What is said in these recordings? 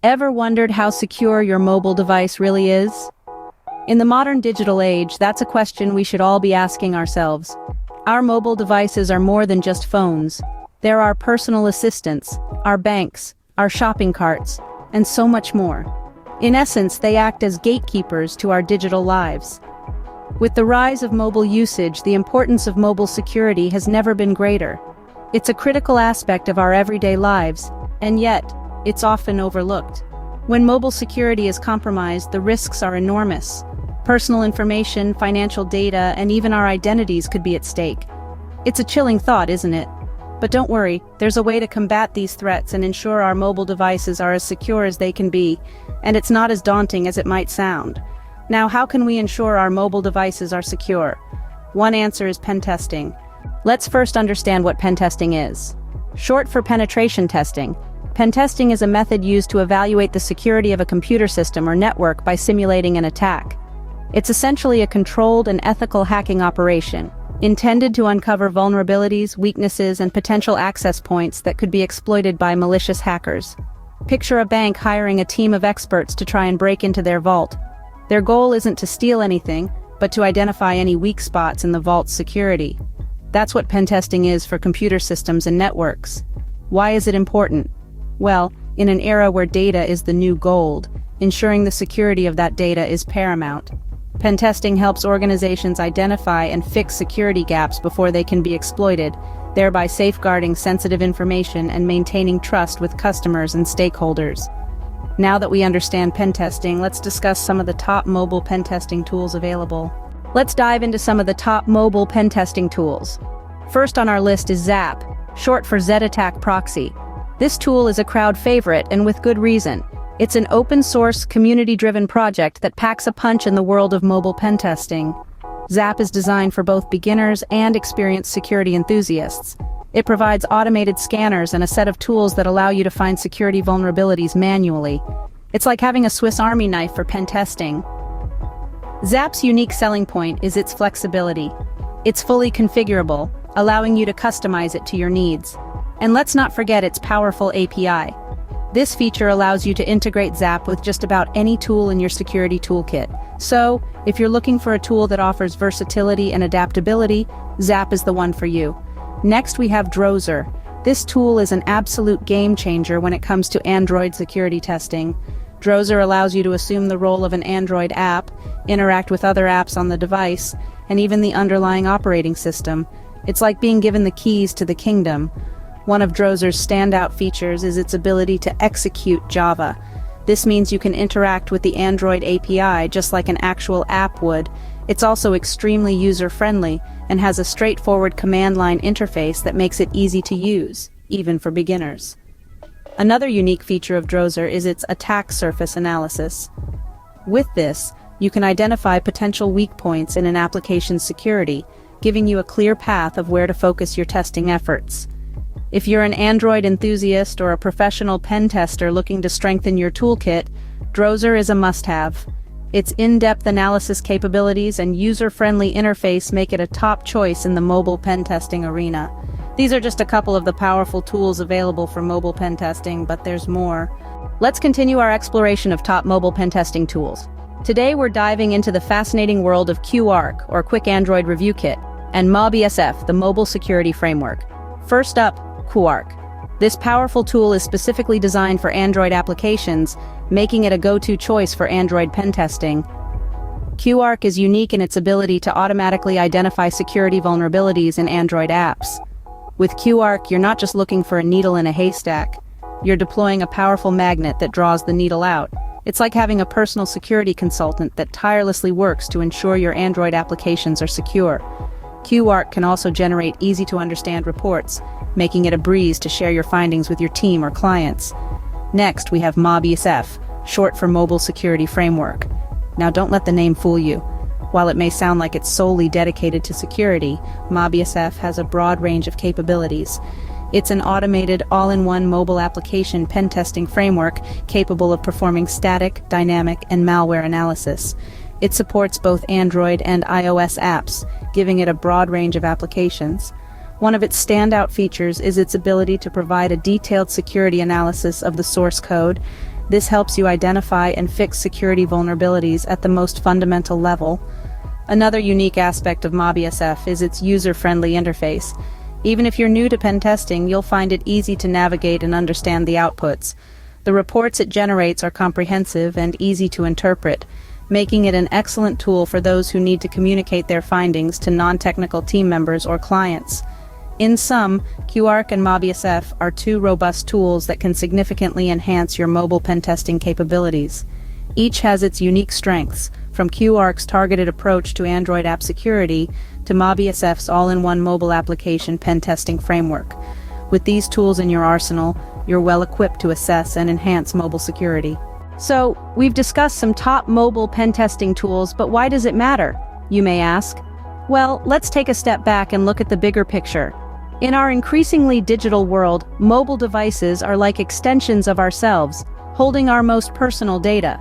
Ever wondered how secure your mobile device really is? In the modern digital age, that's a question we should all be asking ourselves. Our mobile devices are more than just phones. They're our personal assistants, our banks, our shopping carts, and so much more. In essence, they act as gatekeepers to our digital lives. With the rise of mobile usage, the importance of mobile security has never been greater. It's a critical aspect of our everyday lives, and yet, it's often overlooked. When mobile security is compromised, the risks are enormous. Personal information, financial data, and even our identities could be at stake. It's a chilling thought, isn't it? But don't worry, there's a way to combat these threats and ensure our mobile devices are as secure as they can be, and it's not as daunting as it might sound. Now, how can we ensure our mobile devices are secure? One answer is pentesting. Let's first understand what pentesting is. Short for penetration testing. Pentesting is a method used to evaluate the security of a computer system or network by simulating an attack. It's essentially a controlled and ethical hacking operation, intended to uncover vulnerabilities, weaknesses, and potential access points that could be exploited by malicious hackers. Picture a bank hiring a team of experts to try and break into their vault. Their goal isn't to steal anything, but to identify any weak spots in the vault's security. That's what pentesting is for computer systems and networks. Why is it important? Well, in an era where data is the new gold, ensuring the security of that data is paramount. Pentesting helps organizations identify and fix security gaps before they can be exploited, thereby safeguarding sensitive information and maintaining trust with customers and stakeholders. Now that we understand pentesting, let's discuss some of the top mobile pentesting tools available. Let's dive into some of the top mobile pentesting tools. First on our list is Zap, short for Z-Attack Proxy. This tool is a crowd favorite, and with good reason. It's an open-source, community-driven project that packs a punch in the world of mobile pentesting. Zap is designed for both beginners and experienced security enthusiasts. It provides automated scanners and a set of tools that allow you to find security vulnerabilities manually. It's like having a Swiss Army knife for pentesting. Zap's unique selling point is its flexibility. It's fully configurable, allowing you to customize it to your needs. And let's not forget its powerful API. This feature allows you to integrate Zap with just about any tool in your security toolkit. So, if you're looking for a tool that offers versatility and adaptability, Zap is the one for you. Next we have Drozer. This tool is an absolute game changer when it comes to Android security testing. Drozer allows you to assume the role of an Android app, interact with other apps on the device, and even the underlying operating system. It's like being given the keys to the kingdom. One of Drozer's standout features is its ability to execute Java. This means you can interact with the Android API just like an actual app would. It's also extremely user-friendly and has a straightforward command line interface that makes it easy to use, even for beginners. Another unique feature of Drozer is its attack surface analysis. With this, you can identify potential weak points in an application's security, giving you a clear path of where to focus your testing efforts. If you're an Android enthusiast or a professional pen tester looking to strengthen your toolkit, Drozer is a must-have. Its in-depth analysis capabilities and user-friendly interface make it a top choice in the mobile pen testing arena. These are just a couple of the powerful tools available for mobile pen testing, but there's more. Let's continue our exploration of top mobile pen testing tools. Today we're diving into the fascinating world of QARC, or Quick Android Review Kit, and MobESF, the Mobile Security Framework. First up, QARC. This powerful tool is specifically designed for Android applications, making it a go-to choice for Android pen testing. QARC is unique in its ability to automatically identify security vulnerabilities in Android apps. With QARC, you're not just looking for a needle in a haystack. You're deploying a powerful magnet that draws the needle out. It's like having a personal security consultant that tirelessly works to ensure your Android applications are secure. QARC can also generate easy-to-understand reports, making it a breeze to share your findings with your team or clients. Next, we have MobESF, short for Mobile Security Framework. Now don't let the name fool you. While it may sound like it's solely dedicated to security, MobESF has a broad range of capabilities. It's an automated, all-in-one mobile application pen testing framework capable of performing static, dynamic, and malware analysis. It supports both Android and iOS apps, giving it a broad range of applications. One of its standout features is its ability to provide a detailed security analysis of the source code. This helps you identify and fix security vulnerabilities at the most fundamental level. Another unique aspect of MobSF is its user-friendly interface. Even if you're new to pen testing, you'll find it easy to navigate and understand the outputs. The reports it generates are comprehensive and easy to interpret, making it an excellent tool for those who need to communicate their findings to non-technical team members or clients. In sum, QArc and MobSF are two robust tools that can significantly enhance your mobile pen testing capabilities. Each has its unique strengths, from QArc's targeted approach to Android app security to MobSF's all-in-one mobile application pen testing framework. With these tools in your arsenal, you're well equipped to assess and enhance mobile security. So, we've discussed some top mobile pen testing tools, but why does it matter, you may ask? Well, let's take a step back and look at the bigger picture. In our increasingly digital world, mobile devices are like extensions of ourselves, holding our most personal data.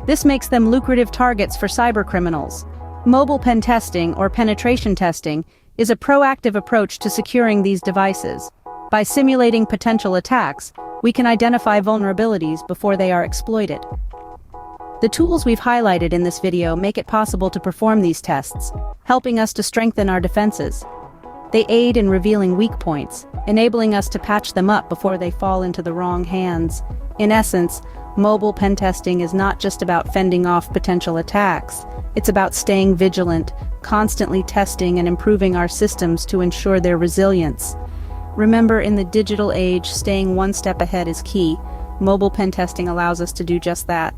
This makes them lucrative targets for cybercriminals. Mobile pen testing, or penetration testing, is a proactive approach to securing these devices. By simulating potential attacks, we can identify vulnerabilities before they are exploited. The tools we've highlighted in this video make it possible to perform these tests, helping us to strengthen our defenses. They aid in revealing weak points, enabling us to patch them up before they fall into the wrong hands. In essence, mobile pen testing is not just about fending off potential attacks. It's about staying vigilant, constantly testing and improving our systems to ensure their resilience. Remember, in the digital age, staying one step ahead is key. Mobile pen testing allows us to do just that.